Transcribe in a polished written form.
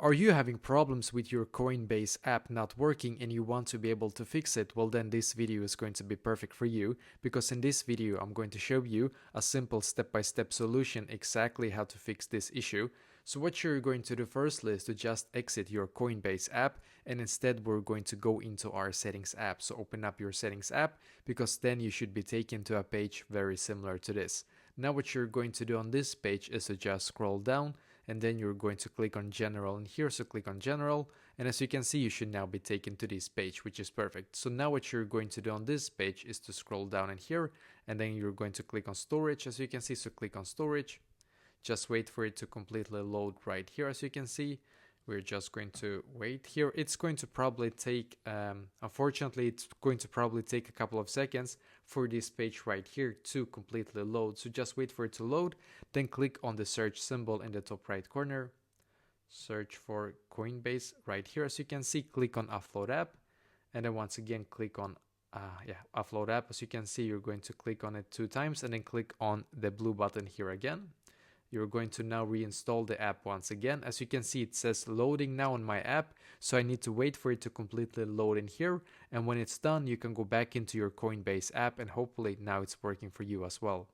Are you having problems with your Coinbase app not working and you want to be able to fix it? Well, then this video is going to be perfect for you, because in this video I'm going to show you a simple step-by-step solution exactly how to fix this issue. So what you're going to do firstly is to just exit your Coinbase app, and instead we're going to go into our settings app. So open up your settings app, because then you should be taken to a page very similar to this. Now what you're going to do on this page is to just scroll down, and then you're going to click on general in here. So click on general, and as you can see, you should now be taken to this page, which is perfect. So now what you're going to do on this page is to scroll down in here, and then you're going to click on storage, as you can see. So click on storage, just wait for it to completely load right here. As you can see, we're just going to wait here. It's going to probably take, unfortunately, it's going to probably take a couple of seconds for this page right here to completely load. So just wait for it to load, then click on the search symbol in the top right corner. Search for Coinbase right here. As you can see, click on Upload App, and then once again click on Upload App. As you can see, you're going to click on it 2 times, and then click on the blue button here again. You're going to now reinstall the app once again. As you can see, it says loading now on my app, so I need to wait for it to completely load in here, and when it's done, you can go back into your Coinbase app, and hopefully now it's working for you as well.